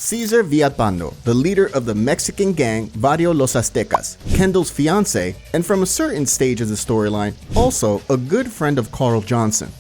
Cesar Vialpando, the leader of the Mexican gang Barrio Los Aztecas, Kendall's fiancé, and from a certain stage of the storyline, also a good friend of Carl Johnson.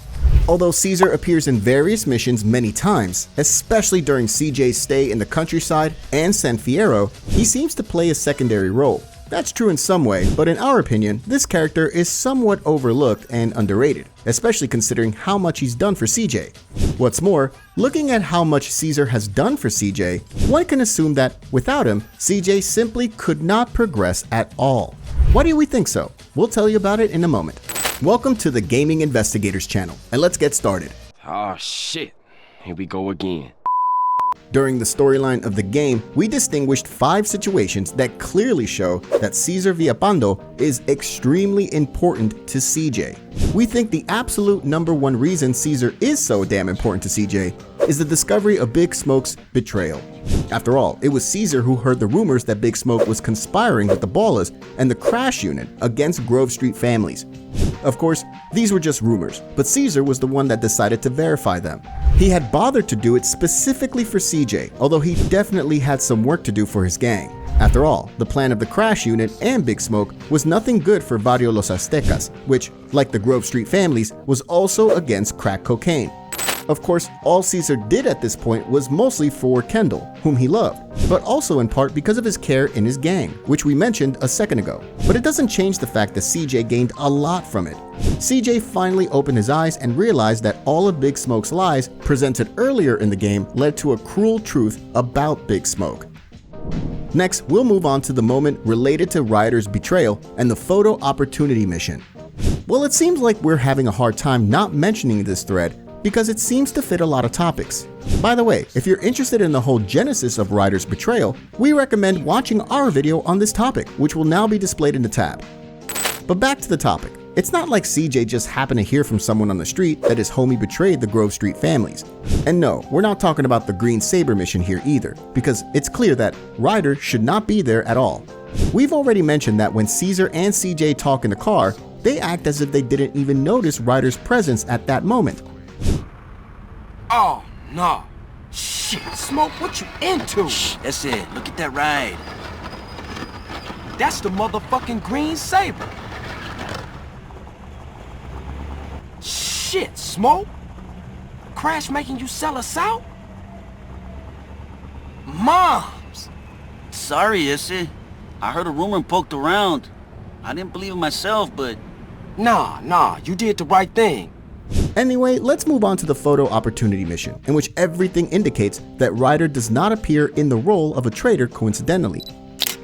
Although Cesar appears in various missions many times, especially during CJ's stay in the countryside and San Fierro, he seems to play a secondary role. That's true in some way, but in our opinion, this character is somewhat overlooked and underrated, especially considering how much he's done for CJ. What's more, looking at how much Cesar has done for CJ, one can assume that without him, CJ simply could not progress at all. Why do we think so? We'll tell you about it in a moment. Welcome to the Gaming Investigators channel, and let's get started. Oh shit, here we go again. During the storyline of the game, we distinguished 5 situations that clearly show that Cesar Vialpando is extremely important to CJ. We think the absolute #1 reason Cesar is so damn important to CJ is the discovery of Big Smoke's betrayal. After all, it was Cesar who heard the rumors that Big Smoke was conspiring with the Ballas and the Crash Unit against Grove Street families. Of course, these were just rumors, but Cesar was the one that decided to verify them. He had bothered to do it specifically for CJ, although he definitely had some work to do for his gang. After all, the plan of the Crash Unit and Big Smoke was nothing good for Barrio Los Aztecas, which, like the Grove Street families, was also against crack cocaine. Of course, all Cesar did at this point was mostly for Kendall, whom he loved, but also in part because of his care in his gang, which we mentioned a second ago. But it doesn't change the fact that CJ gained a lot from it. CJ finally opened his eyes and realized that all of Big Smoke's lies presented earlier in the game led to a cruel truth about Big Smoke. Next, we'll move on to the moment related to Ryder's betrayal and the photo opportunity mission. Well, it seems like we're having a hard time not mentioning this thread because it seems to fit a lot of topics. By the way, if you're interested in the whole genesis of Ryder's betrayal, we recommend watching our video on this topic, which will now be displayed in the tab. But back to the topic. It's not like CJ just happened to hear from someone on the street that his homie betrayed the Grove Street families. And no, we're not talking about the Green Saber mission here either, because it's clear that Ryder should not be there at all. We've already mentioned that when Cesar and CJ talk in the car, they act as if they didn't even notice Ryder's presence at that moment. Oh no. Shit, Smoke, what you into? Shh, that's it. Look at that ride. That's the motherfucking Green Saber. Shit, Smoke. Crash making you sell us out? Moms. Sorry, Issy. I heard a rumor and poked around. I didn't believe it myself, but... Nah, you did the right thing. Anyway, let's move on to the photo opportunity mission, in which everything indicates that Ryder does not appear in the role of a traitor coincidentally.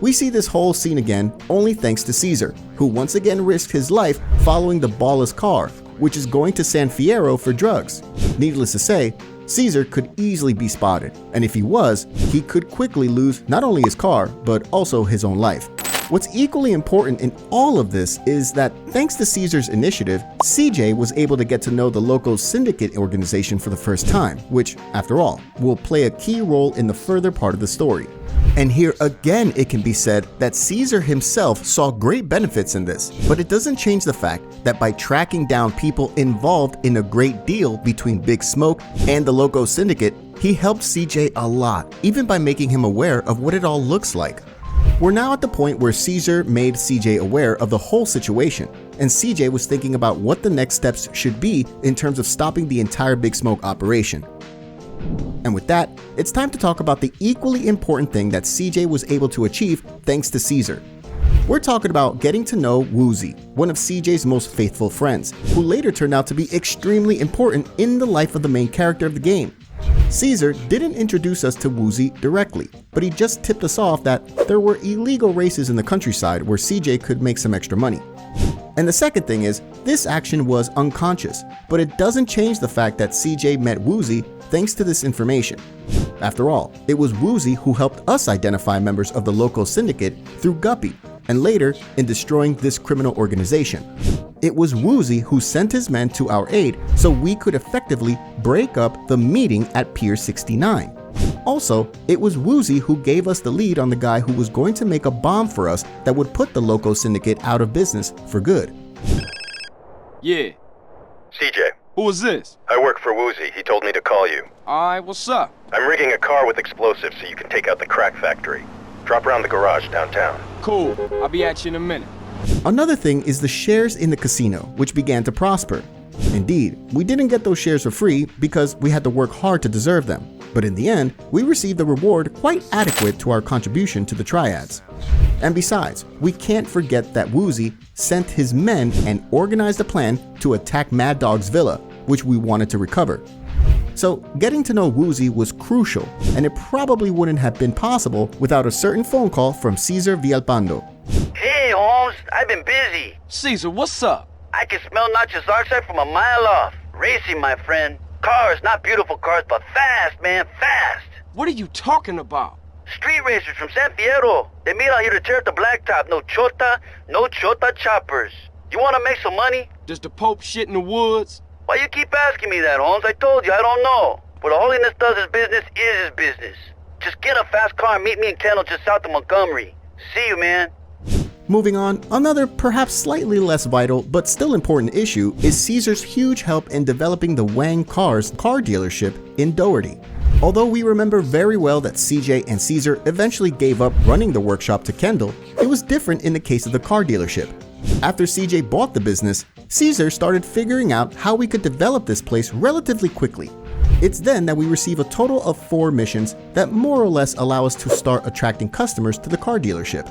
We see this whole scene again only thanks to Cesar, who once again risked his life following the Ballas car, which is going to San Fierro for drugs. Needless to say, Cesar could easily be spotted, and if he was, he could quickly lose not only his car, but also his own life. What's equally important in all of this is that thanks to Cesar's initiative, CJ was able to get to know the local syndicate organization for the first time, which, after all, will play a key role in the further part of the story. And here again it can be said that Cesar himself saw great benefits in this, but it doesn't change the fact that by tracking down people involved in a great deal between Big Smoke and the local syndicate, he helped CJ a lot, even by making him aware of what it all looks like. We're now at the point where Cesar made CJ aware of the whole situation, and CJ was thinking about what the next steps should be in terms of stopping the entire Big Smoke operation. And with that, it's time to talk about the equally important thing that CJ was able to achieve thanks to Cesar. We're talking about getting to know Woozie, one of CJ's most faithful friends, who later turned out to be extremely important in the life of the main character of the game. Cesar didn't introduce us to Woozie directly, but he just tipped us off that there were illegal races in the countryside where CJ could make some extra money. And the second thing is, this action was unconscious, but it doesn't change the fact that CJ met Woozie thanks to this information. After all, it was Woozie who helped us identify members of the local syndicate through Guppy, and later in destroying this criminal organization. It was Woozie who sent his men to our aid so we could effectively break up the meeting at Pier 69. Also, it was Woozie who gave us the lead on the guy who was going to make a bomb for us that would put the local syndicate out of business for good. Yeah. CJ, Who is this? I work for Woozy. He told me to call you. Alright, what's up? I'm rigging a car with explosives so you can take out the crack factory. Drop around the garage downtown. Cool. I'll be at you in a minute. Another thing is the shares in the casino, which began to prosper. Indeed, we didn't get those shares for free because we had to work hard to deserve them. But in the end, we received a reward quite adequate to our contribution to the triads. And besides, we can't forget that Woozy sent his men and organized a plan to attack Mad Dog's villa, which we wanted to recover. So getting to know Woozy was crucial, and it probably wouldn't have been possible without a certain phone call from Cesar Vialpando. Hey, Holmes, I've been busy. Caesar, what's up? I can smell Nachos oxide from a mile off. Racing, my friend. Cars, not beautiful cars, but fast, man, fast. What are you talking about? Street racers from San Fierro. They meet out here to tear up the blacktop. No chota choppers. You want to make some money? Does the Pope shit in the woods? Why you keep asking me that, Holmes? I told you, I don't know. What Holiness does his business is his business. Just get a fast car and meet me in Kendall just south of Montgomery. See you, man. Moving on, another perhaps slightly less vital but still important issue is Caesar's huge help in developing the Wang Cars car dealership in Doherty. Although we remember very well that CJ and Cesar eventually gave up running the workshop to Kendall, it was different in the case of the car dealership. After CJ bought the business, Cesar started figuring out how we could develop this place relatively quickly. It's then that we receive a total of 4 missions that more or less allow us to start attracting customers to the car dealership.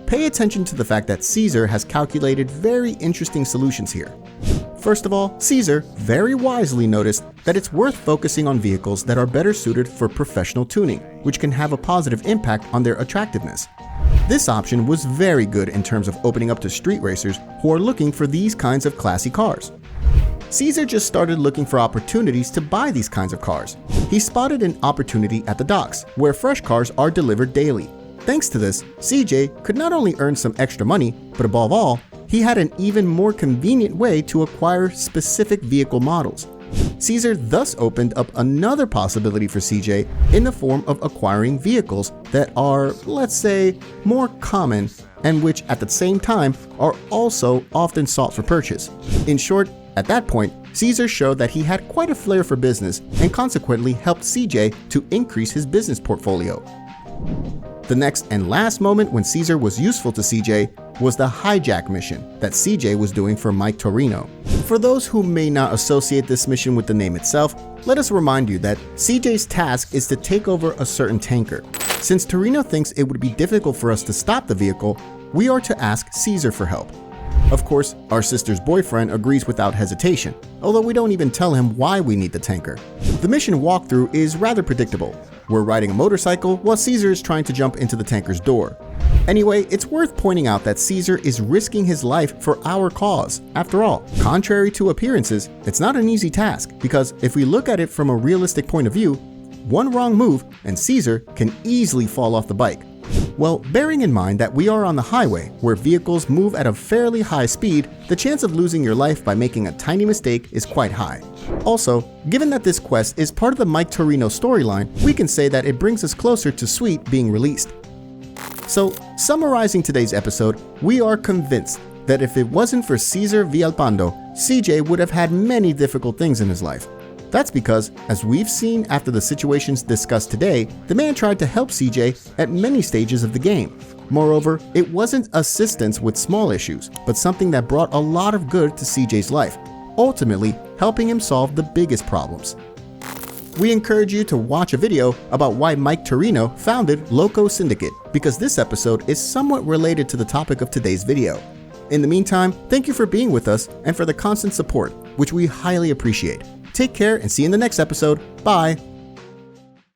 Pay attention to the fact that Cesar has calculated very interesting solutions here. First of all, Cesar very wisely noticed that it's worth focusing on vehicles that are better suited for professional tuning, which can have a positive impact on their attractiveness. This option was very good in terms of opening up to street racers who are looking for these kinds of classy cars. Cesar just started looking for opportunities to buy these kinds of cars. He spotted an opportunity at the docks, where fresh cars are delivered daily. Thanks to this, CJ could not only earn some extra money, but above all, he had an even more convenient way to acquire specific vehicle models. Cesar thus opened up another possibility for CJ in the form of acquiring vehicles that are, let's say, more common and which at the same time are also often sought for purchase. In short, at that point, Cesar showed that he had quite a flair for business and consequently helped CJ to increase his business portfolio. The next and last moment when Cesar was useful to CJ was the hijack mission that CJ was doing for Mike Torino. For those who may not associate this mission with the name itself, let us remind you that CJ's task is to take over a certain tanker. Since Torino thinks it would be difficult for us to stop the vehicle, we are to ask Cesar for help. Of course, our sister's boyfriend agrees without hesitation, although we don't even tell him why we need the tanker. The mission walkthrough is rather predictable. We're riding a motorcycle while Cesar is trying to jump into the tanker's door. Anyway, it's worth pointing out that Cesar is risking his life for our cause. After all, contrary to appearances, it's not an easy task, because if we look at it from a realistic point of view, one wrong move and Cesar can easily fall off the bike. Well, bearing in mind that we are on the highway where vehicles move at a fairly high speed, the chance of losing your life by making a tiny mistake is quite high. Also, given that this quest is part of the Mike Torino storyline, we can say that it brings us closer to Sweet being released. So, summarizing today's episode, we are convinced that if it wasn't for Cesar Vialpando, CJ would have had many difficult things in his life. That's because, as we've seen after the situations discussed today, the man tried to help CJ at many stages of the game. Moreover, it wasn't assistance with small issues, but something that brought a lot of good to CJ's life, ultimately helping him solve the biggest problems. We encourage you to watch a video about why Mike Torino founded Loco Syndicate, because this episode is somewhat related to the topic of today's video. In the meantime, thank you for being with us and for the constant support, which we highly appreciate. Take care and see you in the next episode. Bye!